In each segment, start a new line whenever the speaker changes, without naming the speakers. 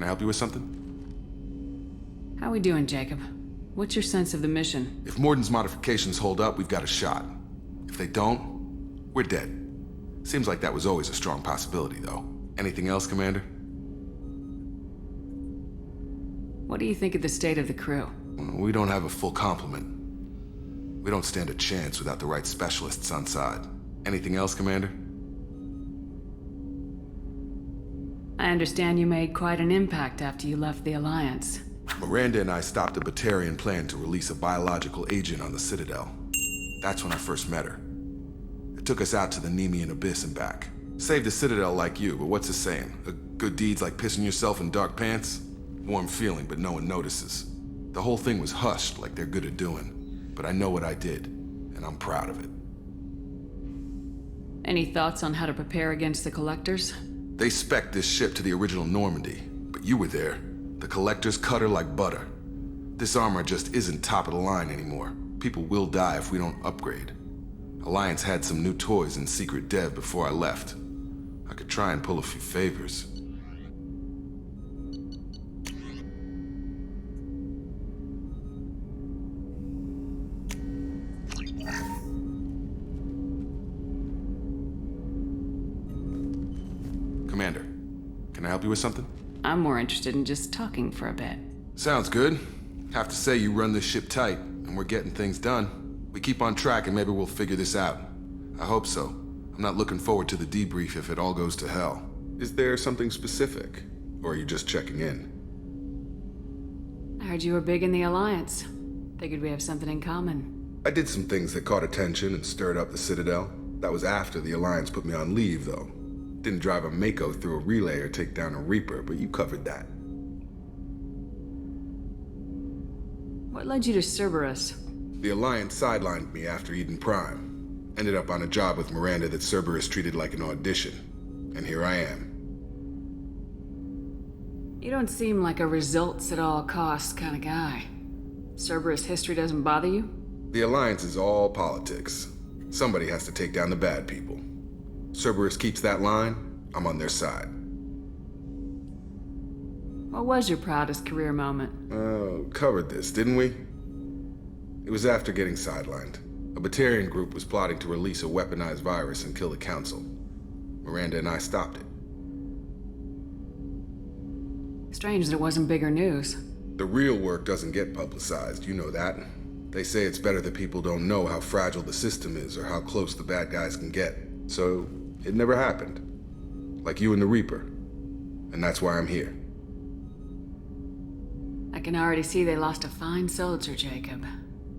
I help you with something?
How we doing, Jacob? What's your sense of the mission?
If Morden's modifications hold up, we've got a shot. If they don't, we're dead. Seems like that was always a strong possibility, though. Anything else, Commander?
What do you think of the state of the crew?
We don't have a full complement. We don't stand a chance without the right specialists on side. Anything else, Commander?
I understand you made quite an impact after you left the Alliance.
Miranda and I stopped a Batarian plan to release a biological agent on the Citadel. That's when I first met her. It took us out to the Nemean Abyss and back. Saved the Citadel like you, but what's the saying? A good deed's like pissing yourself in dark pants? Warm feeling, but no one notices. The whole thing was hushed like they're good at doing. But I know what I did, and I'm proud of it.
Any thoughts on how to prepare against the Collectors?
They spec'd this ship to the original Normandy, but you were there. The Collectors cut her like butter. This armor just isn't top of the line anymore. People will die if we don't upgrade. Alliance had some new toys in secret dev before I left. I could try and pull a few favors. Commander, can I help you with something?
I'm more interested in just talking for a bit.
Sounds good. Have to say you run this ship tight, and we're getting things done. We keep on track and maybe we'll figure this out. I hope so. I'm not looking forward to the debrief if it all goes to hell. Is there something specific? Or are you just checking in?
I heard you were big in the Alliance. Figured we have something in common.
I did some things that caught attention and stirred up the Citadel. That was after the Alliance put me on leave, though. Didn't drive a Mako through a relay or take down a Reaper, but you covered that.
What led you to Cerberus?
The Alliance sidelined me after Eden Prime. Ended up on a job with Miranda that Cerberus treated like an audition. And here I am.
You don't seem like a results-at-all-costs kind of guy. Cerberus history doesn't bother you?
The Alliance is all politics. Somebody has to take down the bad people. Cerberus keeps that line, I'm on their side.
What was your proudest career moment?
Covered this, didn't we? It was after getting sidelined. A Batarian group was plotting to release a weaponized virus and kill the Council. Miranda and I stopped it.
Strange that it wasn't bigger news.
The real work doesn't get publicized, you know that. They say it's better that people don't know how fragile the system is or how close the bad guys can get. So, it never happened. Like you and the Reaper. And that's why I'm here.
I can already see they lost a fine soldier, Jacob.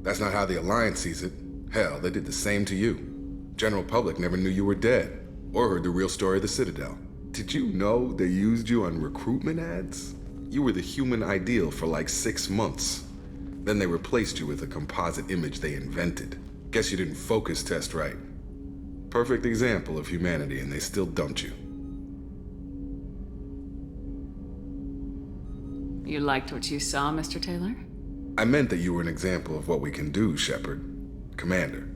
That's not how the Alliance sees it. Hell, they did the same to you. General public never knew you were dead, or heard the real story of the Citadel. Did you know they used you on recruitment ads? You were the human ideal for like 6 months. Then they replaced you with a composite image they invented. Guess you didn't focus test right. Perfect example of humanity, and they still dumped you.
You liked what you saw, Mr. Taylor?
I meant that you were an example of what we can do, Shepard. Commander.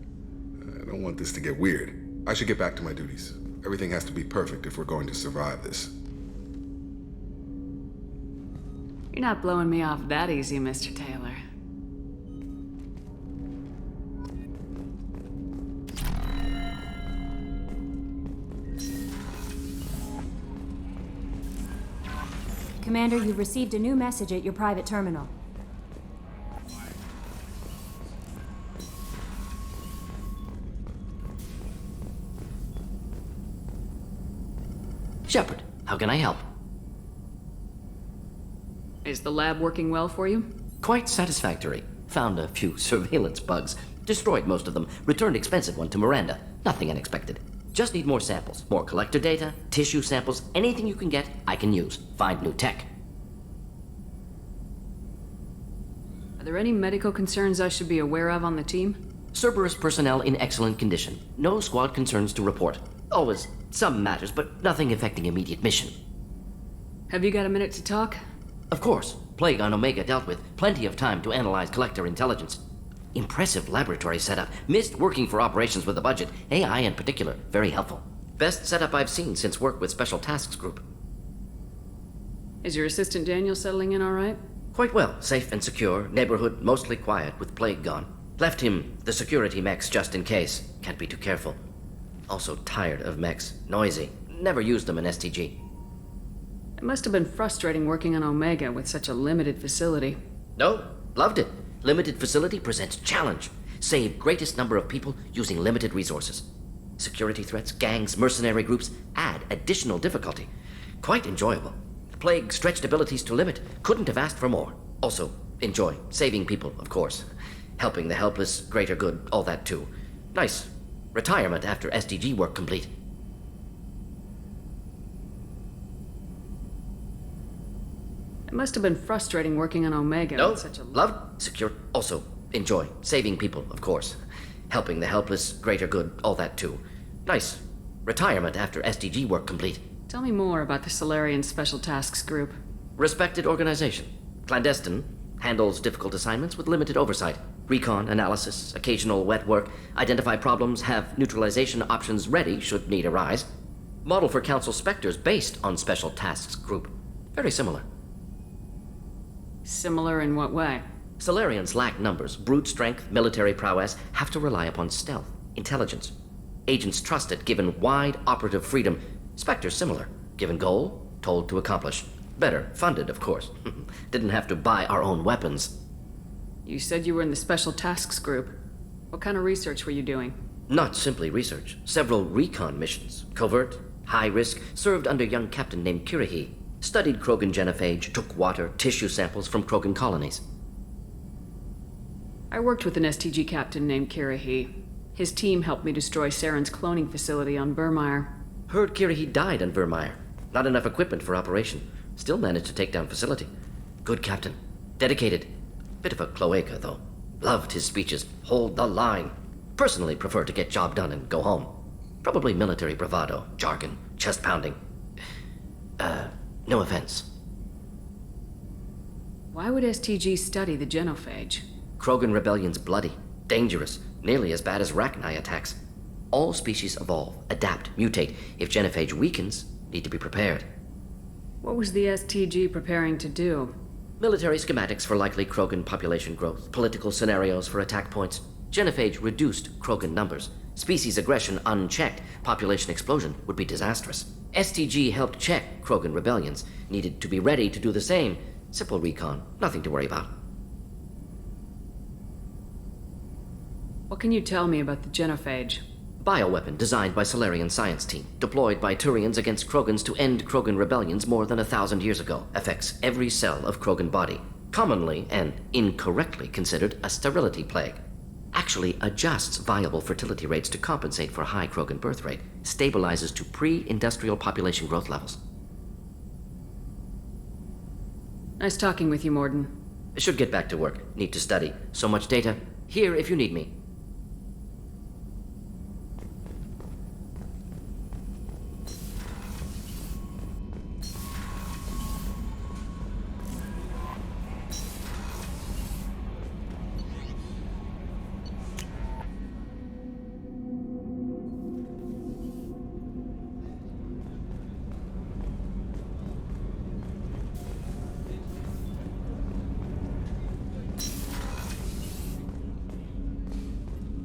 I don't want this to get weird. I should get back to my duties. Everything has to be perfect if we're going to survive this.
You're not blowing me off that easy, Mr. Taylor.
Commander, you've received a new message at your private terminal.
Shepard, how can I help?
Is the lab working well for you?
Quite satisfactory. Found a few surveillance bugs. Destroyed most of them. Returned expensive one to Miranda. Nothing unexpected. Just need more samples. More collector data, tissue samples, anything you can get, I can use. Find new tech.
Are there any medical concerns I should be aware of on the team?
Cerberus personnel in excellent condition. No squad concerns to report. Always some matters, but nothing affecting immediate mission.
Have you got a minute to talk?
Of course. Plague on Omega dealt with. Plenty of time to analyze collector intelligence. Impressive laboratory setup. Missed working for operations with a budget. AI in particular. Very helpful. Best setup I've seen since work with Special Tasks Group.
Is your assistant Daniel settling in all right?
Quite well. Safe and secure. Neighborhood mostly quiet, with plague gone. Left him the security mechs just in case. Can't be too careful. Also tired of mechs. Noisy. Never used them in STG.
It must have been frustrating working on Omega with such a limited facility.
No, loved it. Limited facility presents challenge. Save greatest number of people using limited resources. Security threats, gangs, mercenary groups add additional difficulty. Quite enjoyable. Plague stretched abilities to limit. Couldn't have asked for more. Also, enjoy. Saving people, of course. Helping the helpless, greater good, all that too. Nice. Retirement after SDG work complete.
It must have been frustrating working on Omega
No,
with such a...
loved, secure, also enjoy. Saving people, of course. Helping the helpless, greater good, all that too. Nice. Retirement after SDG work complete.
Tell me more about the Solarian Special Tasks Group.
Respected organization. Clandestine. Handles difficult assignments with limited oversight. Recon, analysis, occasional wet work. Identify problems, have neutralization options ready should need arise. Model for Council Spectres based on Special Tasks Group. Very similar.
Similar in what way?
Solarians lack numbers, brute strength, military prowess, have to rely upon stealth, intelligence. Agents trusted, given wide operative freedom. Spectres similar, given goal, told to accomplish. Better, funded, of course. Didn't have to buy our own weapons.
You said you were in the Special Tasks Group. What kind of research were you doing?
Not simply research. Several recon missions. Covert, high risk, served under a young captain named Kirihi. Studied Krogan genophage, took water, tissue samples from Krogan colonies.
I worked with an STG captain named Kirihi. His team helped me destroy Saren's cloning facility on Burmire.
Heard Kirihi died on Vermeer. Not enough equipment for operation. Still managed to take down facility. Good captain. Dedicated. Bit of a cloaca, though. Loved his speeches. Hold the line. Personally prefer to get job done and go home. Probably military bravado, jargon, chest pounding. No offense.
Why would STG study the genophage?
Krogan rebellion's bloody, dangerous, nearly as bad as Rachni attacks. All species evolve, adapt, mutate. If genophage weakens, need to be prepared.
What was the STG preparing to do?
Military schematics for likely Krogan population growth, political scenarios for attack points. Genophage reduced Krogan numbers. Species aggression unchecked, population explosion would be disastrous. STG helped check Krogan rebellions, needed to be ready to do the same. Simple recon, nothing to worry about.
What can you tell me about the genophage?
Bioweapon designed by Solarian science team, deployed by Turians against Krogans to end Krogan rebellions more than 1,000 years ago. Affects every cell of Krogan body. Commonly and incorrectly considered a sterility plague. Actually adjusts viable fertility rates to compensate for high Krogan birth rate. Stabilizes to pre-industrial population growth levels.
Nice talking with you, Morden.
Should get back to work. Need to study. So much data. Here if you need me.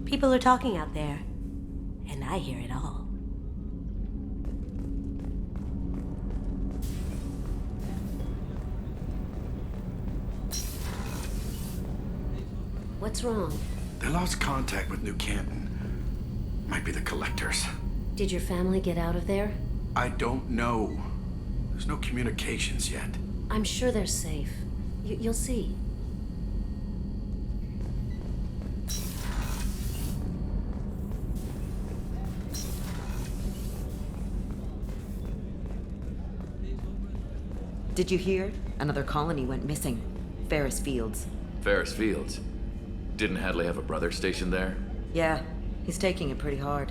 People are talking out there, and I hear it all.
What's wrong?
They lost contact with New Canton. Might be the collectors.
Did your family get out of there?
I don't know. There's no communications yet.
I'm sure they're safe. You'll see.
Did you hear? Another colony went missing. Ferris Fields.
Ferris Fields. Didn't Hadley have a brother stationed there?
Yeah, he's taking it pretty hard.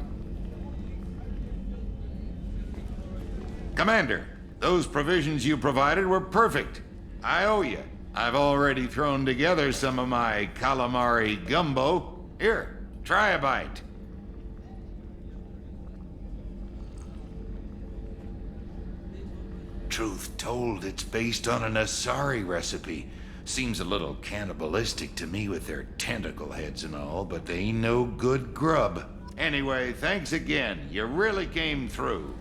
Commander, those provisions you provided were perfect. I owe you. I've already thrown together some of my calamari gumbo. Here, try a bite. truth told, it's based on an Asari recipe. Seems a little cannibalistic to me with their tentacle heads and all, but they ain't no good grub. Anyway, thanks again. You really came through.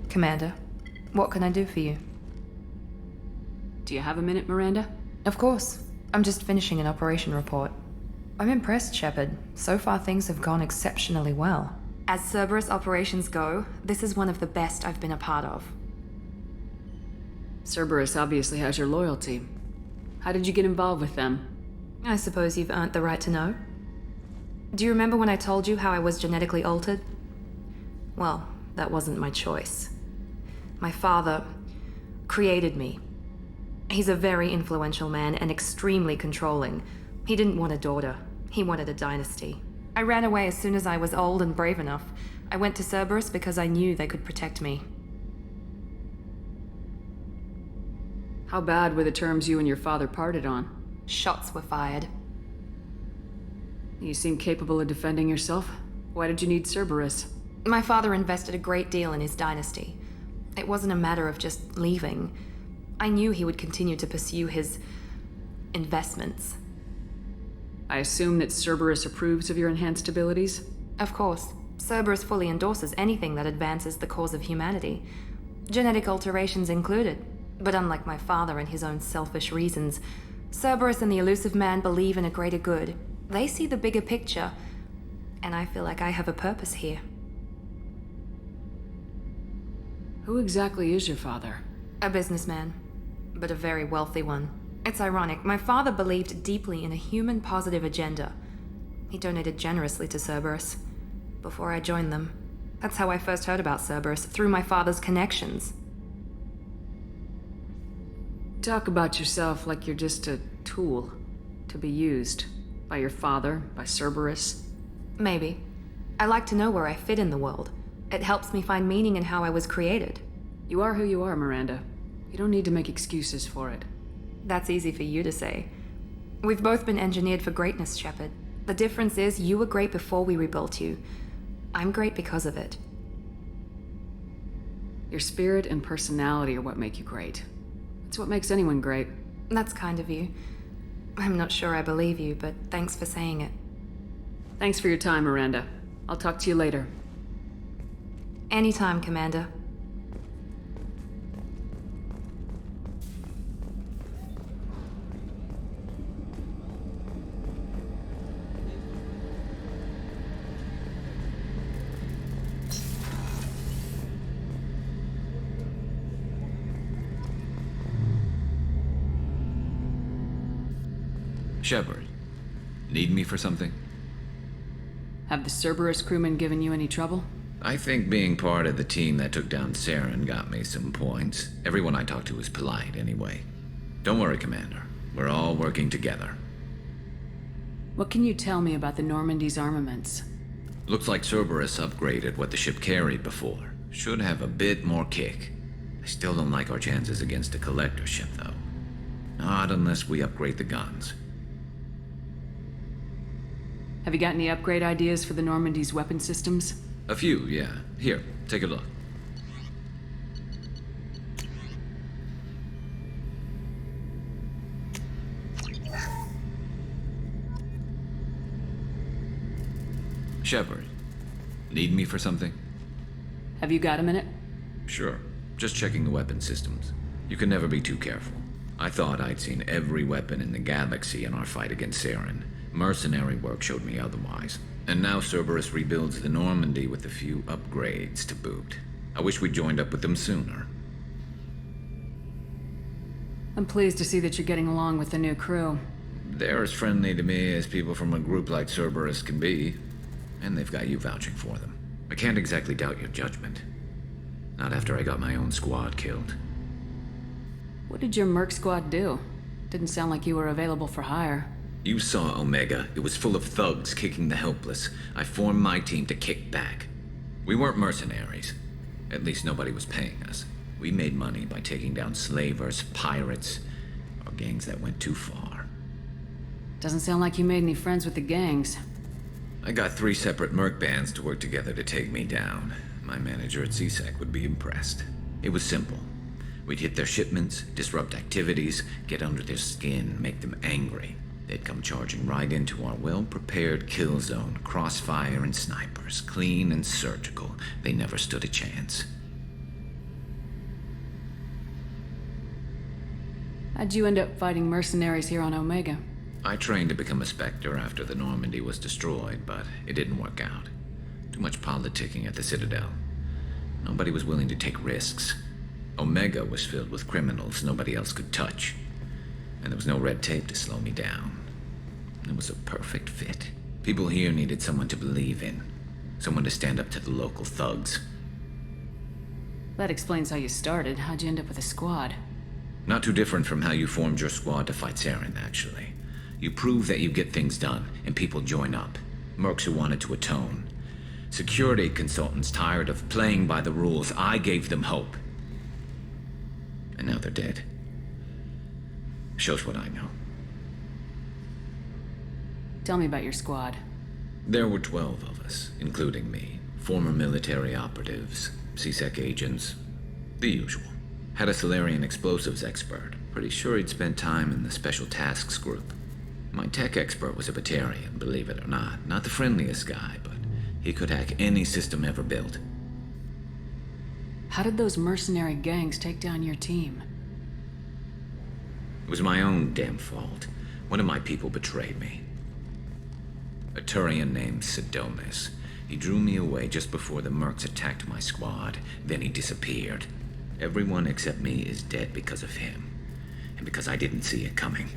Commander, what can I do for you?
Do you have a minute, Miranda?
Of course. I'm just finishing an operation report. I'm impressed, Shepard. So far, things have gone exceptionally well. As Cerberus operations go, this is one of the best I've been a part of.
Cerberus obviously has your loyalty. How did you get involved with them?
I suppose you've earned the right to know. Do you remember when I told you how I was genetically altered? Well, that wasn't my choice. My father created me. He's a very influential man and extremely controlling. He didn't want a daughter. He wanted a dynasty. I ran away as soon as I was old and brave enough. I went to Cerberus because I knew they could protect me.
How bad were the terms you and your father parted on?
Shots were fired.
You seem capable of defending yourself. Why did you need Cerberus?
My father invested a great deal in his dynasty. It wasn't a matter of just leaving. I knew he would continue to pursue his investments.
I assume that Cerberus approves of your enhanced abilities?
Of course. Cerberus fully endorses anything that advances the cause of humanity. Genetic alterations included. But unlike my father and his own selfish reasons, Cerberus and the Elusive Man believe in a greater good. They see the bigger picture, and I feel like I have a purpose here.
Who exactly is your father?
A businessman, but a very wealthy one. It's ironic, my father believed deeply in a human-positive agenda. He donated generously to Cerberus before I joined them. That's how I first heard about Cerberus, through my father's connections.
Talk about yourself like you're just a tool to be used by your father, by Cerberus.
Maybe. I like to know where I fit in the world. It helps me find meaning in how I was created.
You are who you are, Miranda. You don't need to make excuses for it.
That's easy for you to say. We've both been engineered for greatness, Shepard. The difference is you were great before we rebuilt you. I'm great because of it.
Your spirit and personality are what make you great. It's what makes anyone great.
That's kind of you. I'm not sure I believe you, but thanks for saying it.
Thanks for your time, Miranda. I'll talk to you later.
Anytime, Commander.
Shepard, need me for something?
Have the Cerberus crewmen given you any trouble?
I think being part of the team that took down Saren got me some points. Everyone I talked to was polite anyway. Don't worry, Commander. We're all working together.
What can you tell me about the Normandy's armaments?
Looks like Cerberus upgraded what the ship carried before. Should have a bit more kick. I still don't like our chances against a collector ship, though. Not unless we upgrade the guns.
Have you got any upgrade ideas for the Normandy's weapon systems?
A few, yeah. Here, take a look. Shepard, need me for something?
Have you got a minute?
Sure. Just checking the weapon systems. You can never be too careful. I thought I'd seen every weapon in the galaxy in our fight against Saren. Mercenary work showed me otherwise. And now Cerberus rebuilds the Normandy with a few upgrades to boot. I wish we'd joined up with them sooner.
I'm pleased to see that you're getting along with the new crew.
They're as friendly to me as people from a group like Cerberus can be. And they've got you vouching for them. I can't exactly doubt your judgment. Not after I got my own squad killed.
What did your merc squad do? Didn't sound like you were available for hire.
You saw Omega. It was full of thugs kicking the helpless. I formed my team to kick back. We weren't mercenaries. At least nobody was paying us. We made money by taking down slavers, pirates, or gangs that went too far.
Doesn't sound like you made any friends with the gangs.
I got 3 separate merc bands to work together to take me down. My manager at CSEC would be impressed. It was simple. We'd hit their shipments, disrupt activities, get under their skin, make them angry. They'd come charging right into our well-prepared kill zone, crossfire and snipers, clean and surgical. They never stood a chance.
How'd you end up fighting mercenaries here on Omega?
I trained to become a Spectre after the Normandy was destroyed, but it didn't work out. Too much politicking at the Citadel. Nobody was willing to take risks. Omega was filled with criminals nobody else could touch. And there was no red tape to slow me down. It was a perfect fit. People here needed someone to believe in. Someone to stand up to the local thugs.
That explains how you started. How'd you end up with a squad?
Not too different from how you formed your squad to fight Saren, actually. You prove that you get things done, and people join up. Mercs who wanted to atone. Security consultants tired of playing by the rules. I gave them hope. And now they're dead. Shows what I know.
Tell me about your squad.
There were 12 of us, including me. Former military operatives, CSEC agents, the usual. Had a Solarian explosives expert. Pretty sure he'd spent time in the Special Tasks Group. My tech expert was a Batarian, believe it or not. Not the friendliest guy, but he could hack any system ever built.
How did those mercenary gangs take down your team?
It was my own damn fault. One of my people betrayed me. A Turian named Sidonis. He drew me away just before the mercs attacked my squad. Then he disappeared. Everyone except me is dead because of him. And because I didn't see it coming.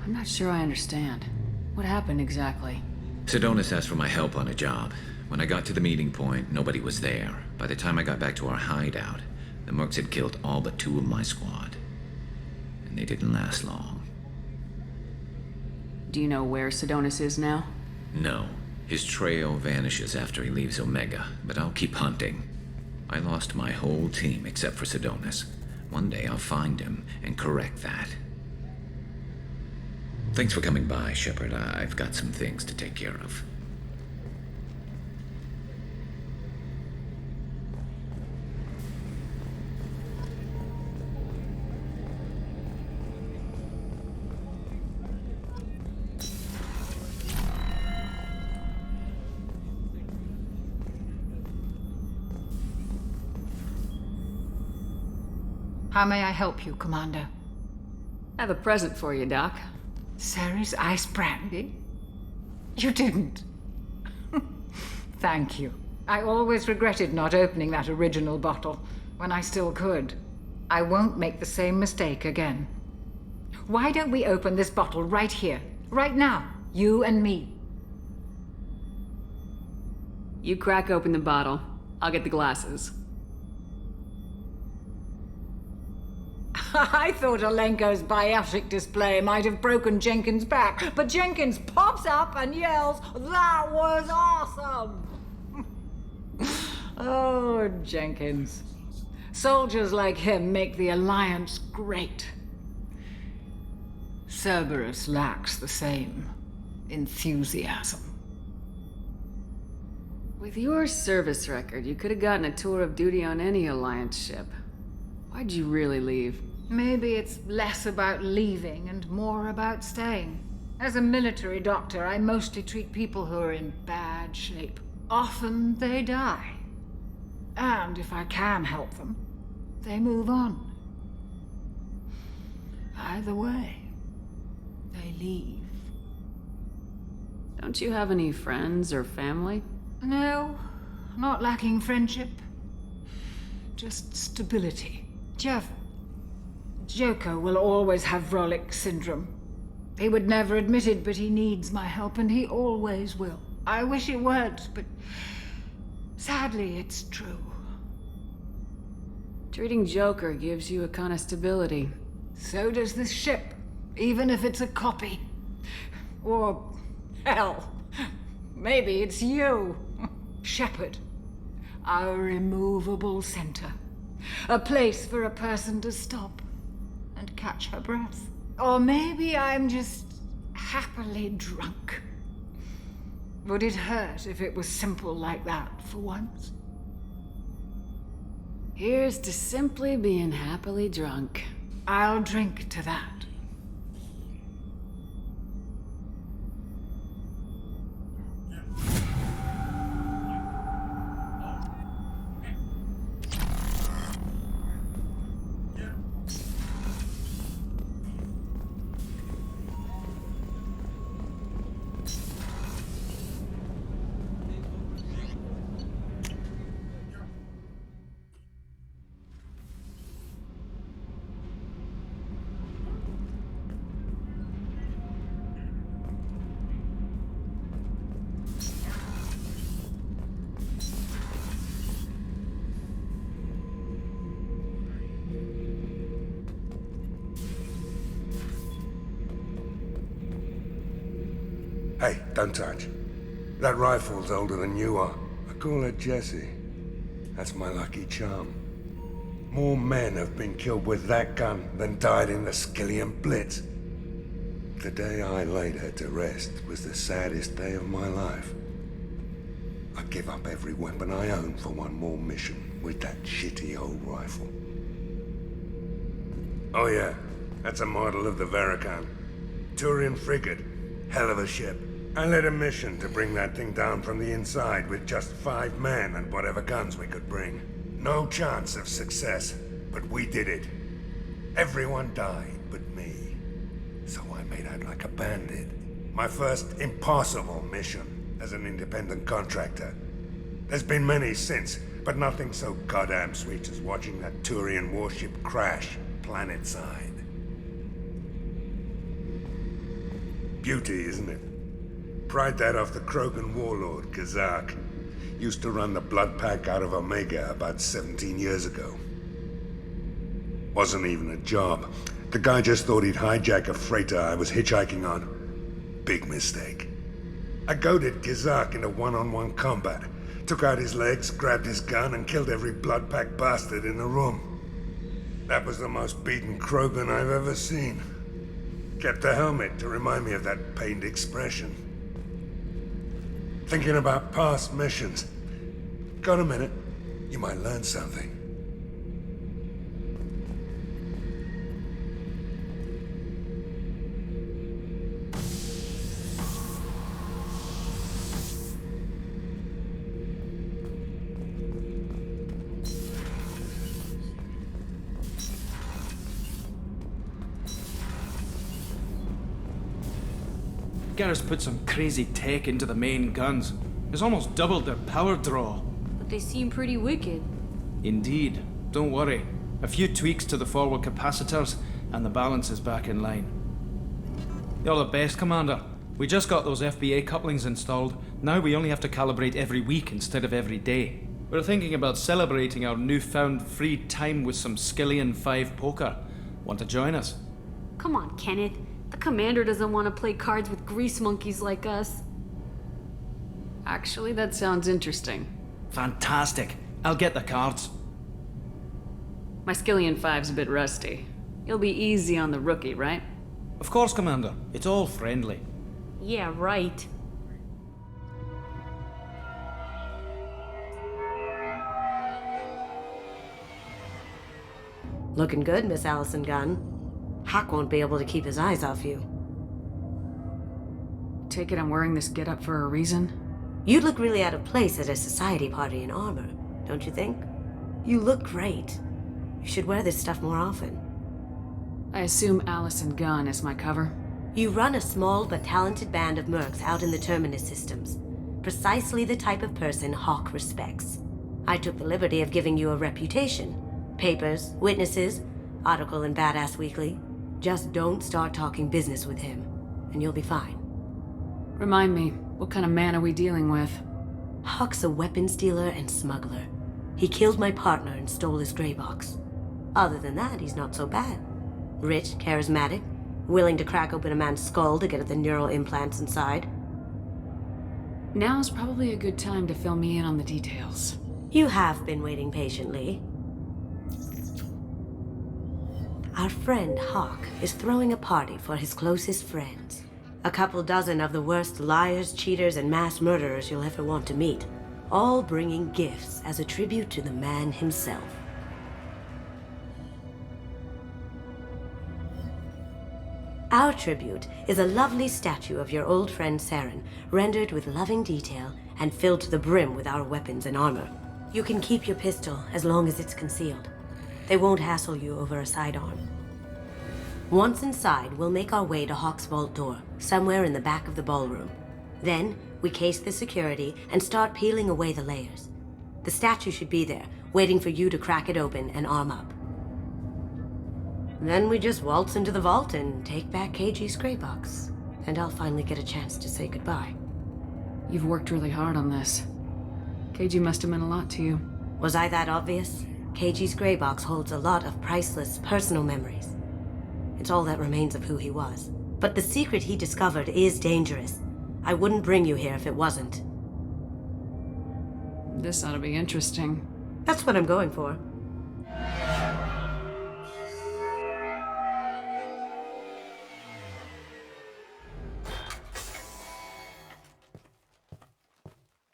I'm not sure I understand. What happened exactly?
Sidonis asked for my help on a job. When I got to the meeting point, nobody was there. By the time I got back to our hideout, the mercs had killed all but 2 of my squad. And they didn't last long.
Do you know where Sidonis is now?
No. His trail vanishes after he leaves Omega, but I'll keep hunting. I lost my whole team except for Sidonis. One day I'll find him and correct that. Thanks for coming by, Shepard. I've got some things to take care of.
How may I help you, Commander?
I have a present for you, Doc.
Ceres ice brandy? You didn't. Thank you. I always regretted not opening that original bottle when I still could. I won't make the same mistake again. Why don't we open this bottle right here, right now, you and me?
You crack open the bottle. I'll get the glasses.
I thought Alenko's biotic display might have broken Jenkins' back, but Jenkins pops up and yells, "That was awesome!" Oh, Jenkins. Soldiers like him make the Alliance great. Cerberus lacks the same enthusiasm.
With your service record, you could have gotten a tour of duty on any Alliance ship. Why'd you really leave?
Maybe it's less about leaving and more about staying. As a military doctor, I mostly treat people who are in bad shape. Often they die. And if I can help them, they move on. Either way, they leave.
Don't you have any friends or family?
No, not lacking friendship. Just stability. Joker will always have Vrolic syndrome. He would never admit it, but he needs my help, and he always will. I wish it weren't, but sadly, it's true.
Treating Joker gives you a kind of stability.
So does this ship, even if it's a copy. Or, hell, maybe it's you, Shepard. Our immovable center. A place for a person to stop and catch her breath. Or maybe I'm just happily drunk. Would it hurt if it was simple like that for once?
Here's to simply being happily drunk.
I'll drink to that.
Hey, don't touch. That rifle's older than you are. I call her Jessie. That's my lucky charm. More men have been killed with that gun than died in the Skillian Blitz. The day I laid her to rest was the saddest day of my life. I give up every weapon I own for one more mission with that shitty old rifle. Oh yeah, that's a model of the Veracon. Turian frigate. Hell of a ship. I led a mission to bring that thing down from the inside with just 5 men and whatever guns we could bring. No chance of success, but we did it. Everyone died but me. So I made out like a bandit. My first impossible mission as an independent contractor. There's been many since, but nothing so goddamn sweet as watching that Turian warship crash planetside. Beauty, isn't it? Pried that off the Krogan warlord, Kazak. Used to run the Blood Pack out of Omega about 17 years ago. Wasn't even a job. The guy just thought he'd hijack a freighter I was hitchhiking on. Big mistake. I goaded Kazak into one-on-one combat. Took out his legs, grabbed his gun, and killed every Blood Pack bastard in the room. That was the most beaten Krogan I've ever seen. Kept a helmet to remind me of that pained expression. Thinking about past missions. Got a minute? You might learn something.
Garrus put some crazy tech into the main guns. It's almost doubled their power draw.
But they seem pretty wicked.
Indeed. Don't worry. A few tweaks to the forward capacitors, and the balance is back in line. You're the best, Commander. We just got those FBA couplings installed. Now we only have to calibrate every week instead of every day. We're thinking about celebrating our newfound free time with some Skillian 5 poker. Want to join us?
Come on, Kenneth. The Commander doesn't want to play cards with grease monkeys like us.
Actually, that sounds interesting.
Fantastic. I'll get the cards.
My Skillian 5's a bit rusty. You'll be easy on the rookie, right?
Of course, Commander. It's all friendly.
Yeah, right.
Looking good, Miss Allison Gunn. Hawk won't be able to keep his eyes off you.
Take it I'm wearing this getup for a reason?
You'd look really out of place at a society party in armor, don't you think? You look great. You should wear this stuff more often.
I assume Allison Gunn is my cover?
You run a small but talented band of mercs out in the Terminus systems. Precisely the type of person Hawk respects. I took the liberty of giving you a reputation. Papers, witnesses, article in Badass Weekly. Just don't start talking business with him, and you'll be fine.
Remind me, what kind of man are we dealing with?
Hawk's a weapons dealer and smuggler. He killed my partner and stole his gray box. Other than that, he's not so bad. Rich, charismatic, willing to crack open a man's skull to get at the neural implants inside.
Now's probably a good time to fill me in on the details.
You have been waiting patiently. Our friend Hawk is throwing a party for his closest friends. A couple dozen of the worst liars, cheaters, and mass murderers you'll ever want to meet, all bringing gifts as a tribute to the man himself. Our tribute is a lovely statue of your old friend Saren, rendered with loving detail and filled to the brim with our weapons and armor. You can keep your pistol as long as it's concealed. They won't hassle you over a sidearm. Once inside, we'll make our way to Hawk's vault door, somewhere in the back of the ballroom. Then, we case the security and start peeling away the layers. The statue should be there, waiting for you to crack it open and arm up. Then we just waltz into the vault and take back KG's gray box. And I'll finally get a chance to say goodbye.
You've worked really hard on this. KG must have meant a lot to you.
Was I that obvious? KG's gray box holds a lot of priceless personal memories. It's all that remains of who he was. But the secret he discovered is dangerous. I wouldn't bring you here if it wasn't.
This ought to be interesting.
That's what I'm going for.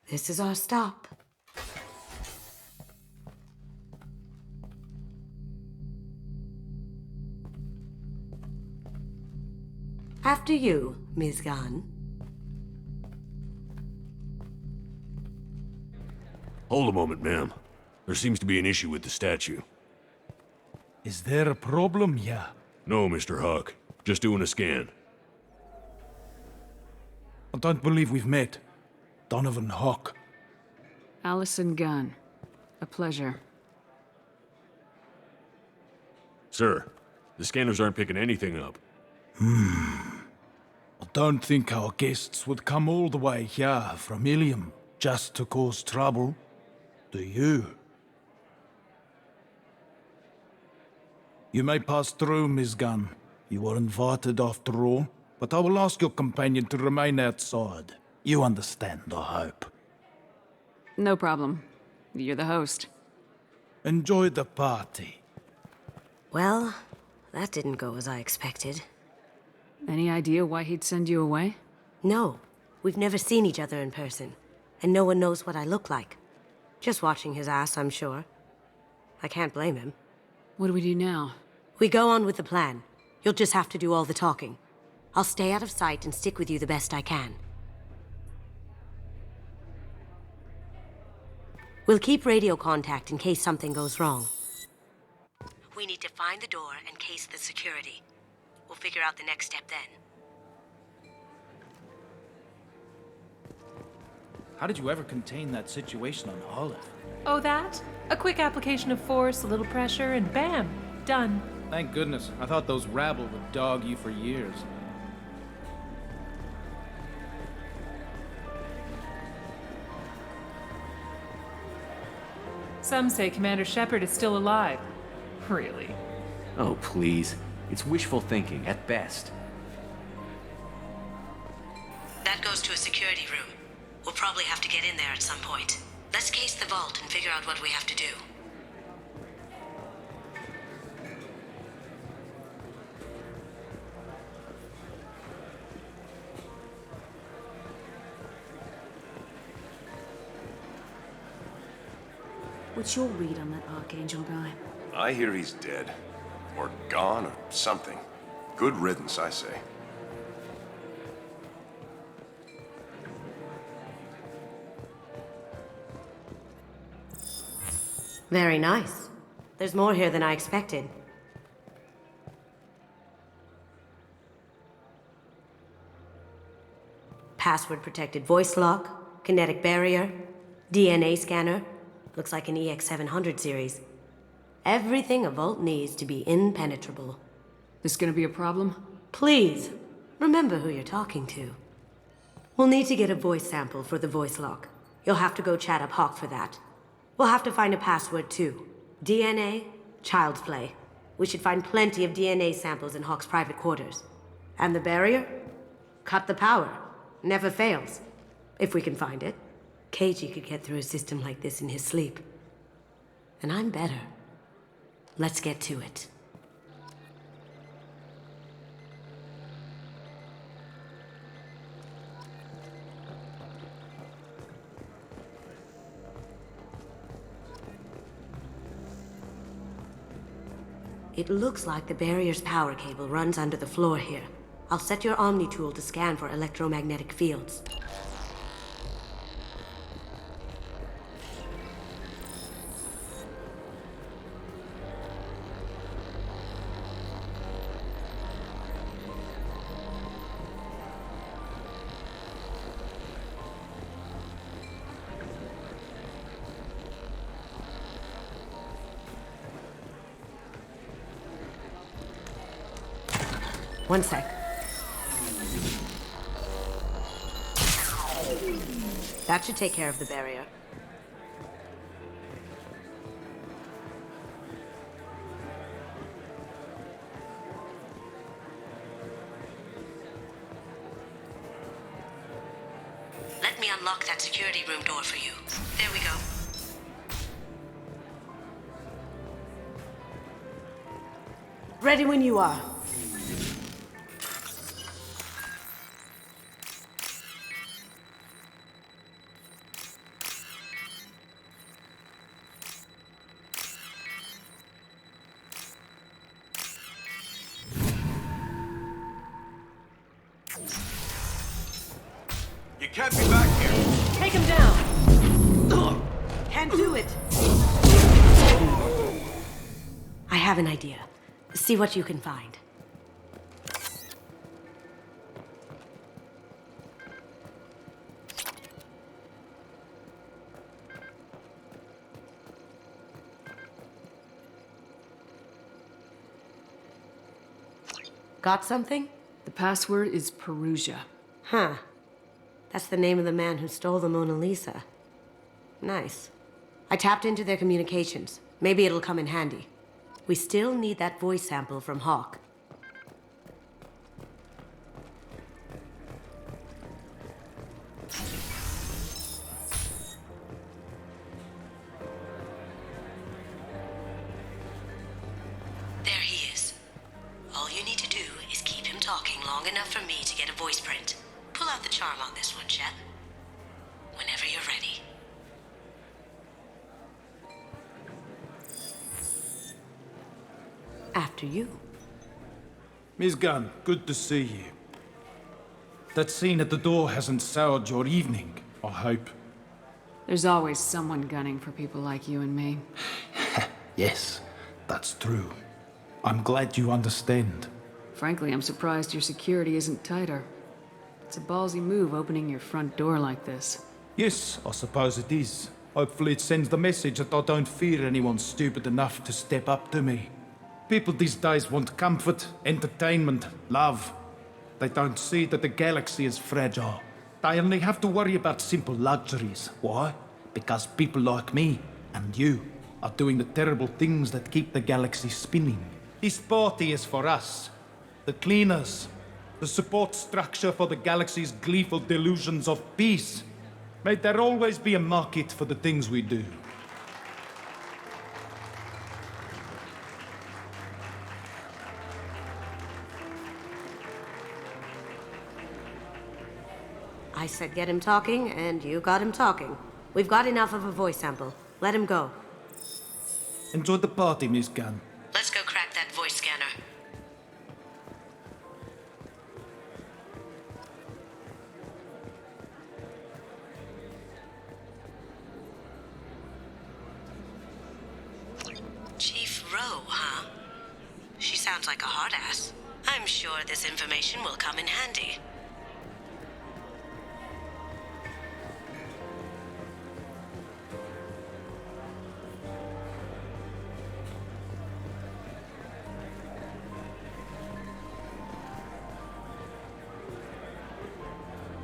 This is our stop. After you, Ms. Gunn.
Hold a moment, ma'am. There seems to be an issue with the statue.
Is there a problem here?
No, Mr. Huck. Just doing a scan.
I don't believe we've met. Donovan Hawk.
Allison Gunn. A pleasure.
Sir, the scanners aren't picking anything up.
I don't think our guests would come all the way here from Ilium just to cause trouble. Do you? You may pass through, Ms. Gunn. You were invited after all, but I will ask your companion to remain outside. You understand, I hope.
No problem. You're the host.
Enjoy the party.
Well, that didn't go as I expected.
Any idea why he'd send you away?
No. We've never seen each other in person, and no one knows what I look like. Just watching his ass, I'm sure. I can't blame him.
What do we do now?
We go on with the plan. You'll just have to do all the talking. I'll stay out of sight and stick with you the best I can. We'll keep radio contact in case something goes wrong. We need to find the door and case the security. We'll figure out the next step then.
How did you ever contain that situation on Olive?
Oh, that? A quick application of force, a little pressure, and bam! Done.
Thank goodness. I thought those rabble would dog you for years.
Some say Commander Shepard is still alive. Really?
Oh, please. It's wishful thinking, at best.
That goes to a security room. We'll probably have to get in there at some point. Let's case the vault and figure out what we have to do.
What's your read on that Archangel guy?
I hear he's dead. Or gone, or something. Good riddance, I say.
Very nice. There's more here than I expected. Password-protected voice lock, kinetic barrier, DNA scanner. Looks like an EX700 series. Everything a vault needs to be impenetrable.
This gonna be a problem?
Please, remember who you're talking to. We'll need to get a voice sample for the voice lock. You'll have to go chat up Hawk for that. We'll have to find a password too. DNA, child's play. We should find plenty of DNA samples in Hawk's private quarters. And the barrier? Cut the power. Never fails. If we can find it. KG could get through a system like this in his sleep. And I'm better. Let's get to it. It looks like the barrier's power cable runs under the floor here. I'll set your Omni tool to scan for electromagnetic fields. One sec. That should take care of the barrier. Let me unlock that security room door for you. There we go. Ready when you are.
You can't be back here.
Take him down.
Can't do it. I have an idea. See what you can find. Got something?
The password is Perugia.
Huh. That's the name of the man who stole the Mona Lisa. Nice. I tapped into their communications. Maybe it'll come in handy. We still need that voice sample from Hawk. There he is. All you need to do is keep him talking long enough for me to get a voice print. Pull out the charm on this one, Shep. Whenever you're ready. After you.
Miss Gunn, good to see you. That scene at the door hasn't soured your evening, I hope.
There's always someone gunning for people like you and me.
Yes, that's true. I'm glad you understand.
Frankly, I'm surprised your security isn't tighter. It's a ballsy move opening your front door like this.
Yes, I suppose it is. Hopefully it sends the message that I don't fear anyone stupid enough to step up to me. People these days want comfort, entertainment, love. They don't see that the galaxy is fragile. They only have to worry about simple luxuries. Why? Because people like me and you are doing the terrible things that keep the galaxy spinning. This party is for us, the cleaners, the support structure for the galaxy's gleeful delusions of peace. May there always be a market for the things we do.
I said get him talking, and you got him talking. We've got enough of a voice sample. Let him go.
Enjoy the party, Miss Gunn.
Let's go crack that voice scanner. Chief Rowe, huh? She sounds like a hard ass. I'm sure this information will come in handy.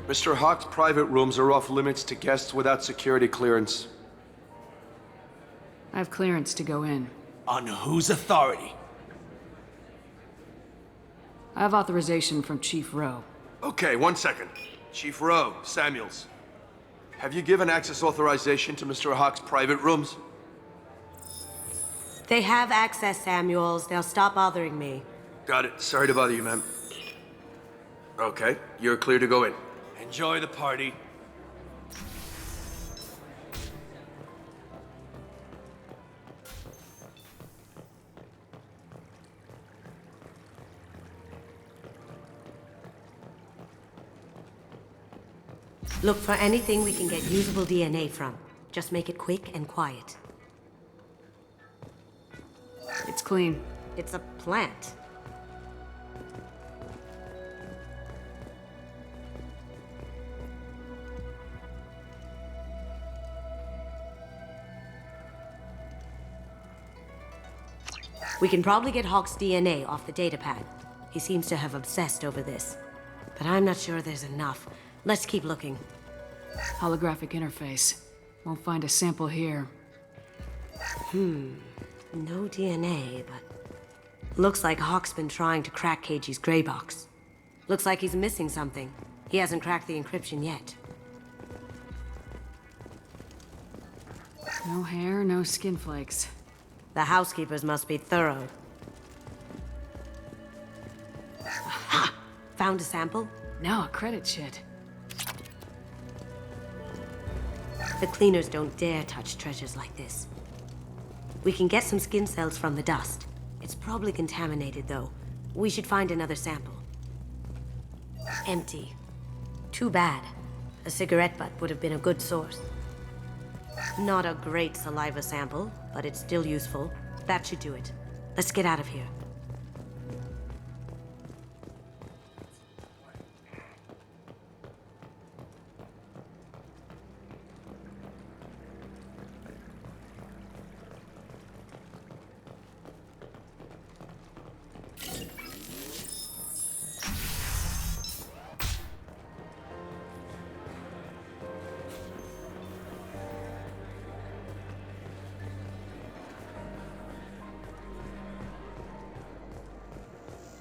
Mr. Hawk's private rooms are off limits to guests without security clearance.
I have clearance to go in.
On whose authority?
I have authorization from Chief Rowe.
Okay, 1 second. Chief Rowe, Samuels. Have you given access authorization to Mr. Hawk's private rooms?
They have access, Samuels. They'll stop bothering me.
Got it. Sorry to bother you, ma'am. Okay, you're clear to go in.
Enjoy the party.
Look for anything we can get usable DNA from. Just make it quick and quiet.
It's clean.
It's a plant. We can probably get Hawk's DNA off the datapad. He seems to have obsessed over this. But I'm not sure there's enough. Let's keep looking.
Holographic interface. Won't find a sample here.
No DNA, but... Looks like Hawk's been trying to crack KG's gray box. Looks like he's missing something. He hasn't cracked the encryption yet.
No hair, no skin flakes.
The housekeepers must be thorough. Ha! Found a sample?
No, a credit sheet.
The cleaners don't dare touch treasures like this. We can get some skin cells from the dust. It's probably contaminated, though. We should find another sample. Empty. Too bad. A cigarette butt would have been a good source. Not a great saliva sample, but it's still useful. That should do it. Let's get out of here.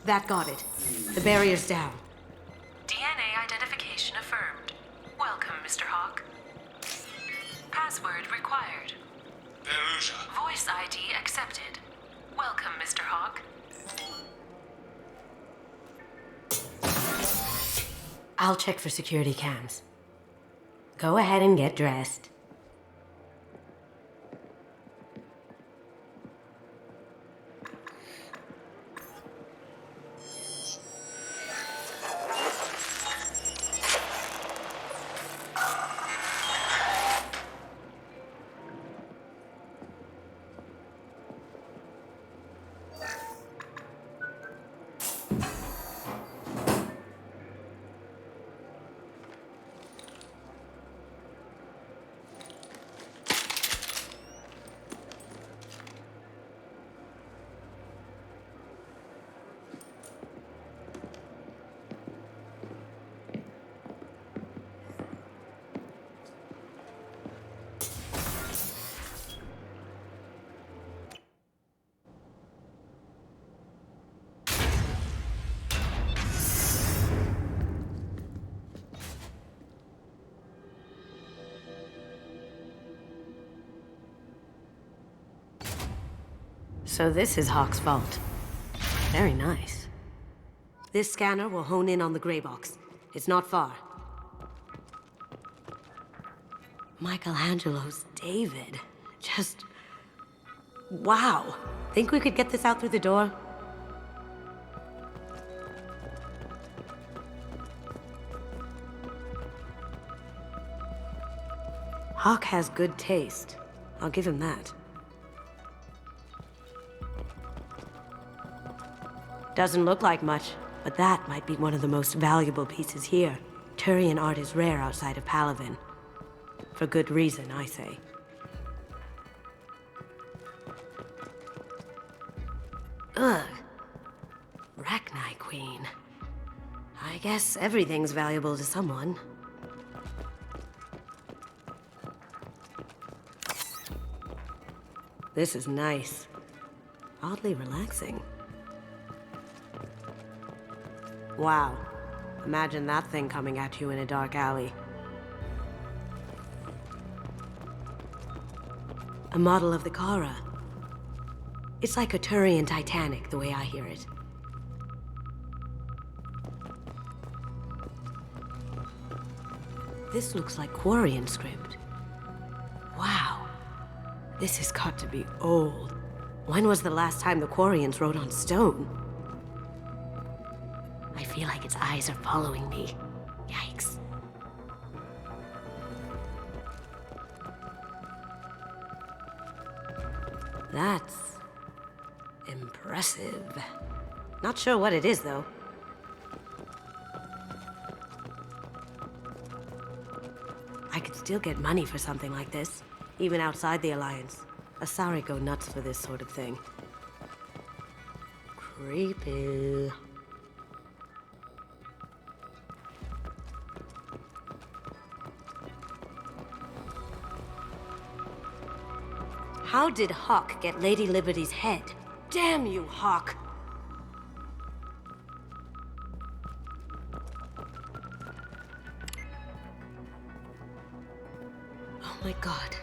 That got it. The barrier's down.
DNA identification affirmed. Welcome, Mr. Hawk. Password required.
Perusa.
Voice ID accepted. Welcome, Mr. Hawk.
I'll check for security cams. Go ahead and get dressed. So this is Hawk's vault. Very nice. This scanner will hone in on the gray box. It's not far. Michelangelo's David. Just... wow. Think we could get this out through the door? Hawk has good taste. I'll give him that. Doesn't look like much, but that might be one of the most valuable pieces here. Turian art is rare outside of Palaven. For good reason, I say. Ugh. Rachni Queen. I guess everything's valuable to someone. This is nice. Oddly relaxing. Wow. Imagine that thing coming at you in a dark alley. A model of the Kara. It's like a Turian Titanic, the way I hear it. This looks like Quarian script. Wow. This has got to be old. When was the last time the Quarians wrote on stone? I feel like its eyes are following me. Yikes. That's impressive. Not sure what it is, though. I could still get money for something like this, even outside the Alliance. Asari go nuts for this sort of thing. Creepy. How did Hawk get Lady Liberty's head? Damn you, Hawk! Oh my god.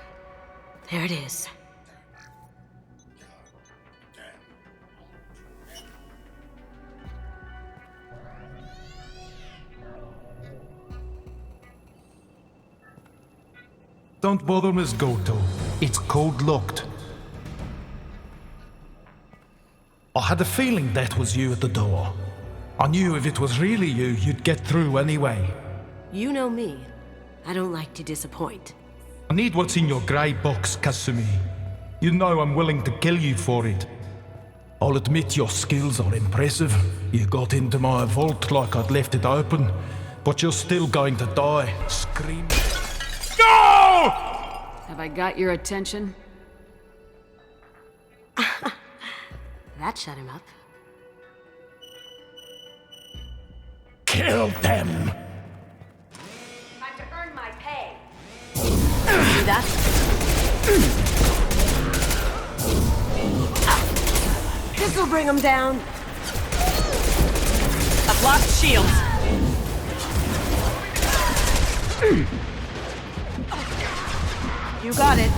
There it is.
Don't bother, Miss Goto. It's code-locked. I had a feeling that was you at the door. I knew if it was really you, you'd get through anyway.
You know me. I don't like to disappoint.
I need what's in your grey box, Kasumi. You know I'm willing to kill you for it. I'll admit your skills are impressive. You got into my vault like I'd left it open, but you're still going to die. Scream. No!
Have I got your attention?
That shut him up.
Kill them!
Time to earn my pay. Do that? This'll bring him down.
I've blocked shields.
You got it.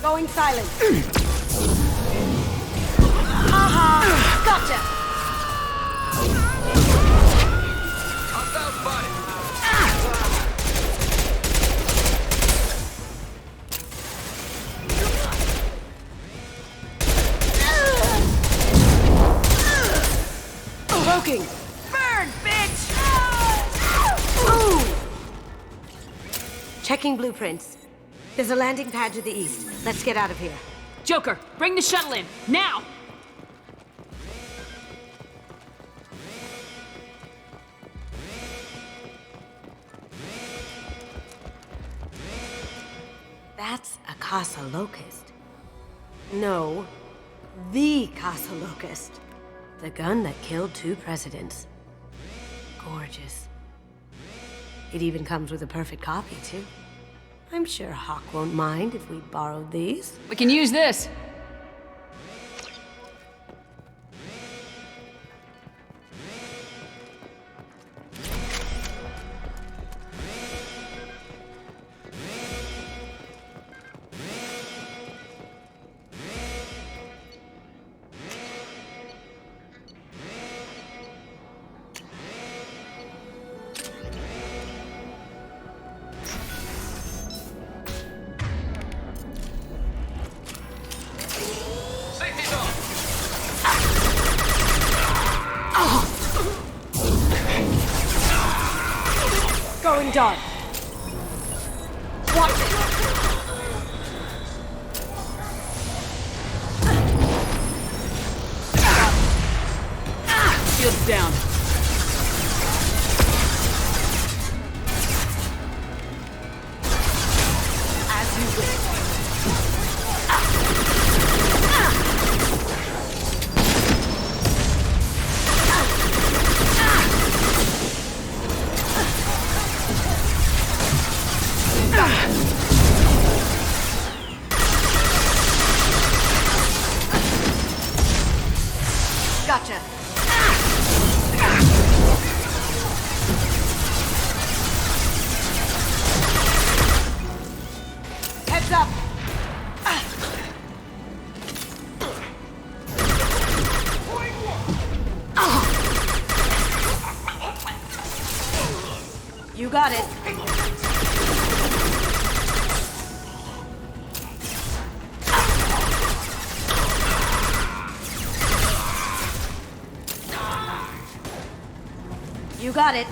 Going silent. Aha! Gotcha! Provoking! Burn, bitch! Ooh. Checking blueprints. There's a landing pad to the east. Let's get out of here.
Joker, bring the shuttle in, now!
That's a Casa Locust. No, the Casa Locust. The gun that killed 2 presidents. Gorgeous. It even comes with a perfect copy, too. I'm sure Hawk won't mind if we borrowed these.
We can use this.
Going dark. Watch it.
Shields down.
As you wish. Gotcha. Heads up. You got it. You got it.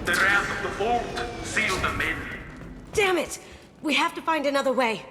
The ramp of the vault. Seal them in.
Damn it! We have to find another way.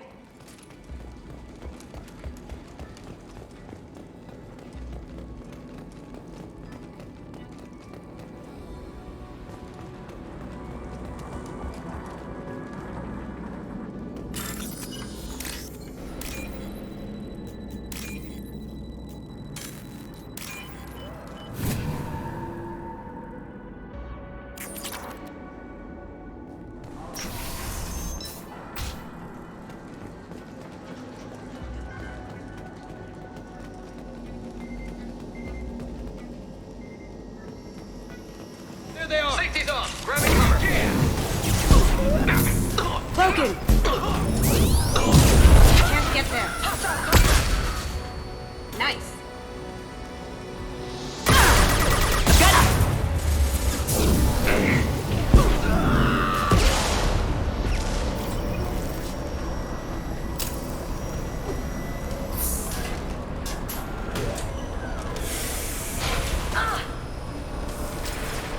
Safety's on. Grabbing cover.
Broken! Can't get there. Nice.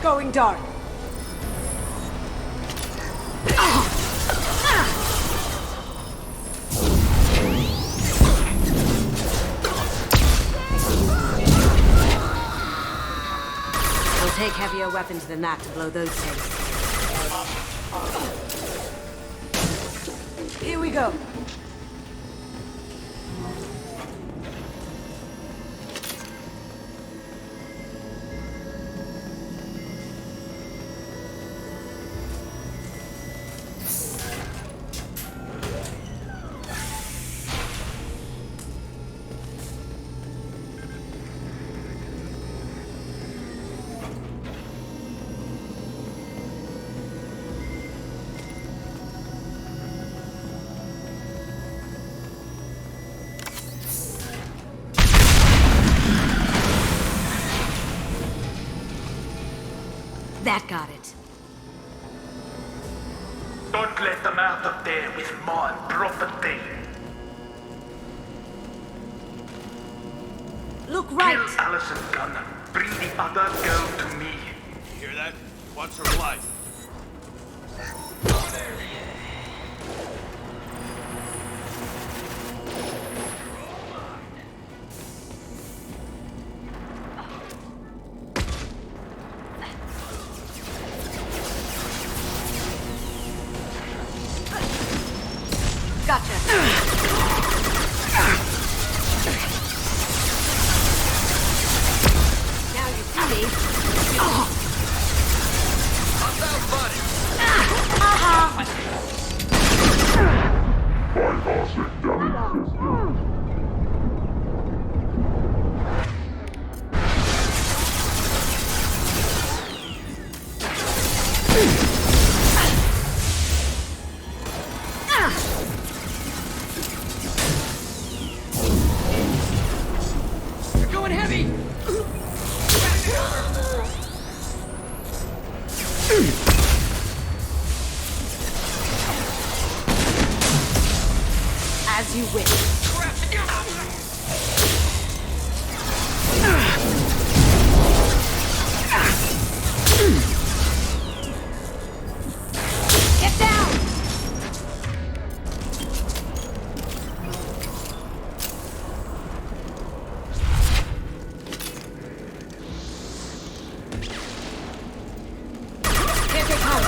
Going dark. It'll take heavier weapons than that to blow those things. Here we go. That got it.
Don't let them out of there with my property.
Look right.
Kill Allison Gunn. Bring the other girl to me.
You hear that? Wants her life.
Gotcha. Now you see me.
Hostile spotted.
Bypassing dummy system.
Going heavy!
As you wish. Get down! Here they come.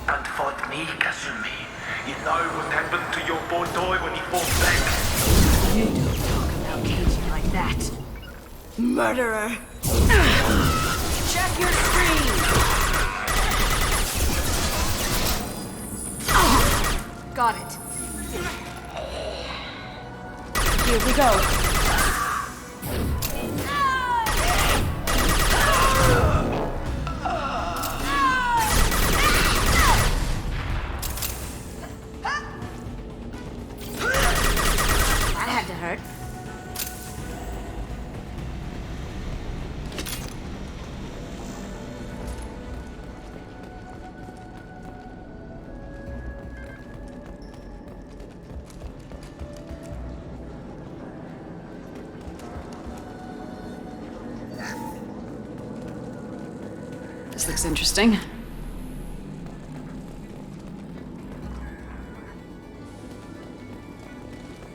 Don't fight me, Kasumi. You know what happened to your boy toy when he fought back.
You don't talk about Katie like that. Murderer! Check your screen! Got it. Here we go. That had to hurt.
This looks interesting.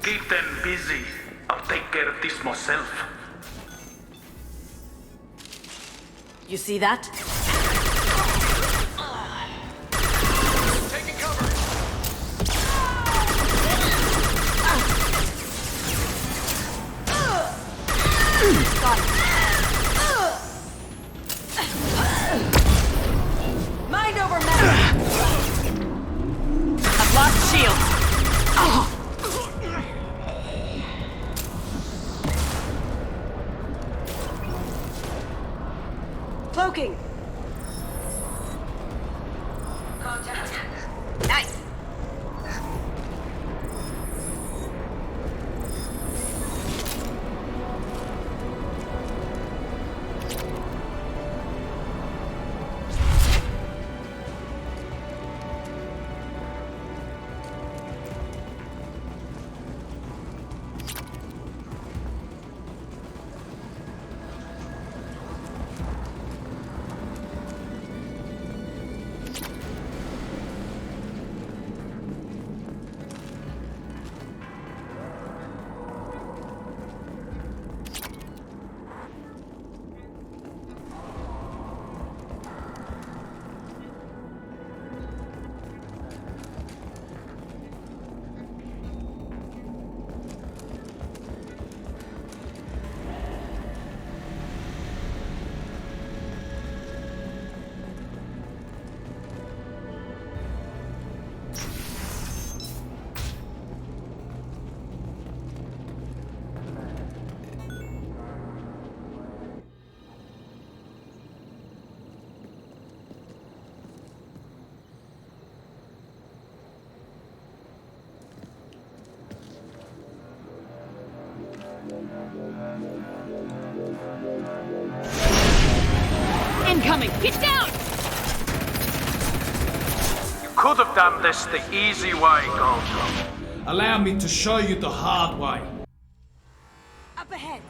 Keep them busy. I'll take care of this myself.
You see that?
Taking cover.
Mind over matter. I've lost shield. Cloaking. Nice.
Incoming! Get down!
You could have done this the easy way, Goldblum.
Allow me to show you the hard way.
Up ahead.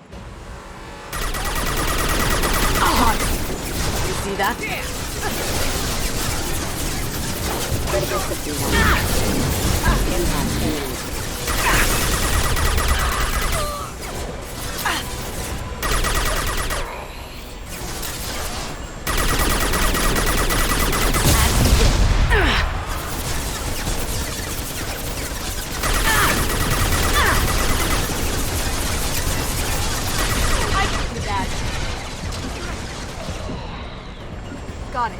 You see that? Got it.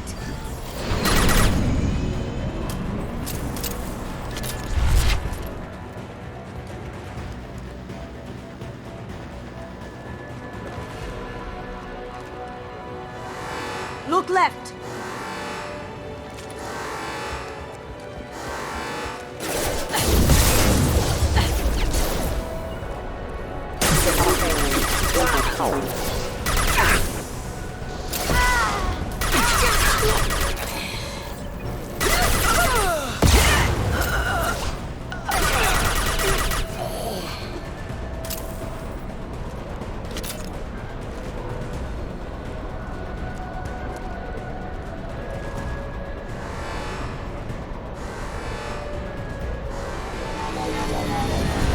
Look left.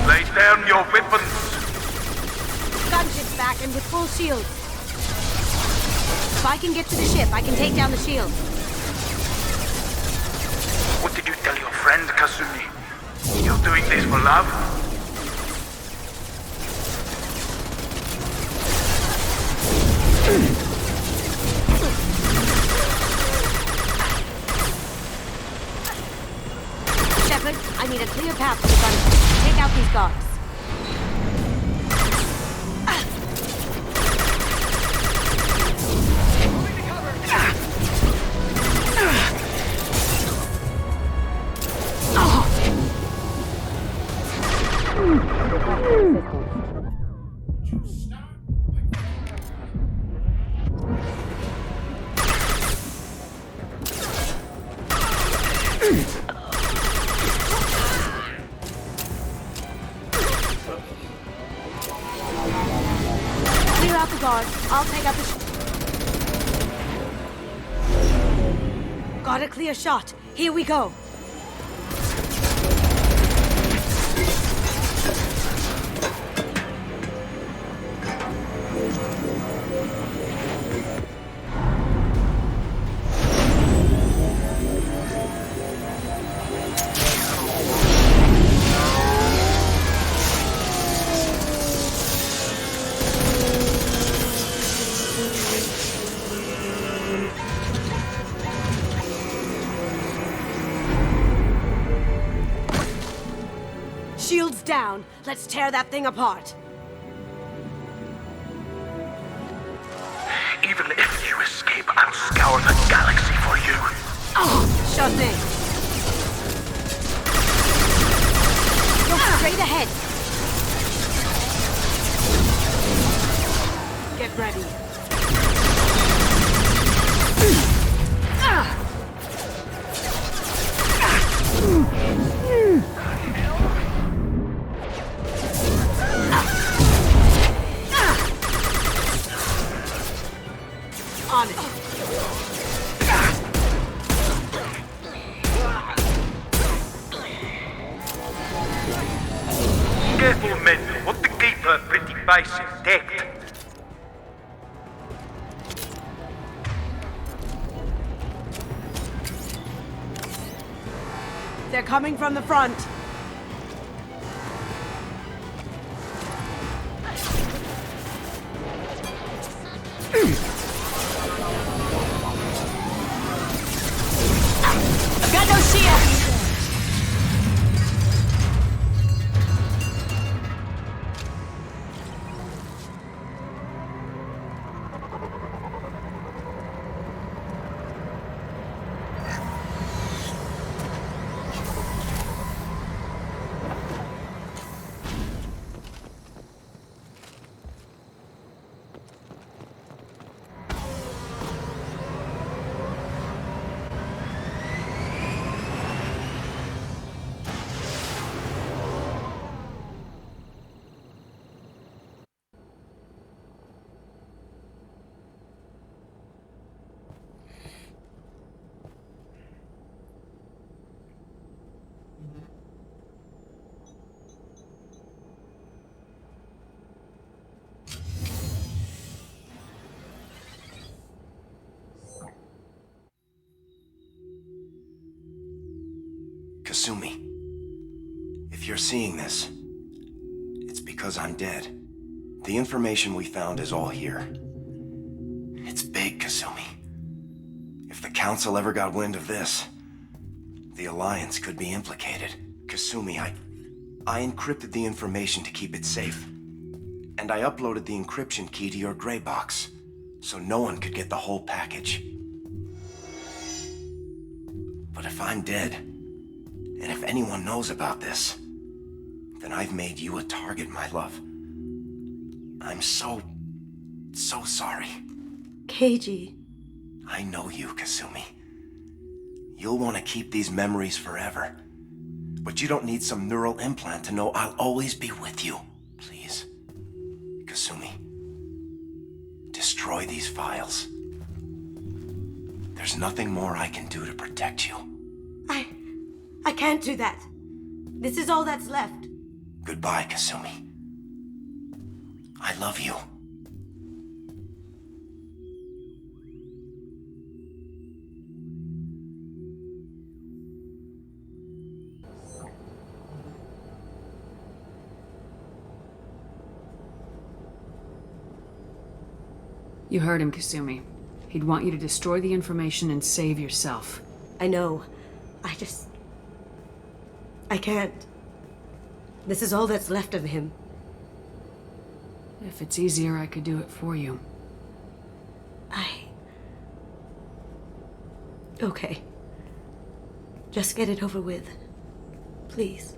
Lay down your weapons.
Gunship's back and with full shields. If I can get to the ship, I can take down the shield.
What did you tell your friend, Kasumi? You're doing this for love?
Shepard, I need a clear path to the gunship. Take out these guards. Clear out the guards. I'll take out the Got a clear shot. Here we go. Shields down. Let's tear that thing apart.
Even if you escape, I'll scour the galaxy for you.
Oh, sure thing. Go straight ahead. Get ready. On it.
Careful, men. Want to keep her pretty face intact.
They're coming from the front. I've got no shield.
Kasumi, if you're seeing this, it's because I'm dead. The information we found is all here. It's big, Kasumi. If the Council ever got wind of this, the Alliance could be implicated. Kasumi, I encrypted the information to keep it safe. And I uploaded the encryption key to your gray box, so no one could get the whole package. But if I'm dead, and if anyone knows about this, then I've made you a target, my love. I'm so sorry.
Keiji.
I know you, Kasumi. You'll want to keep these memories forever. But you don't need some neural implant to know I'll always be with you. Please, Kasumi, destroy these files. There's nothing more I can do to protect you.
I can't do that. This is all that's left.
Goodbye, Kasumi. I love you.
You heard him, Kasumi. He'd want you to destroy the information and save yourself.
I know. I can't. This is all that's left of him.
If it's easier, I could do it for you.
Okay. Just get it over with. Please.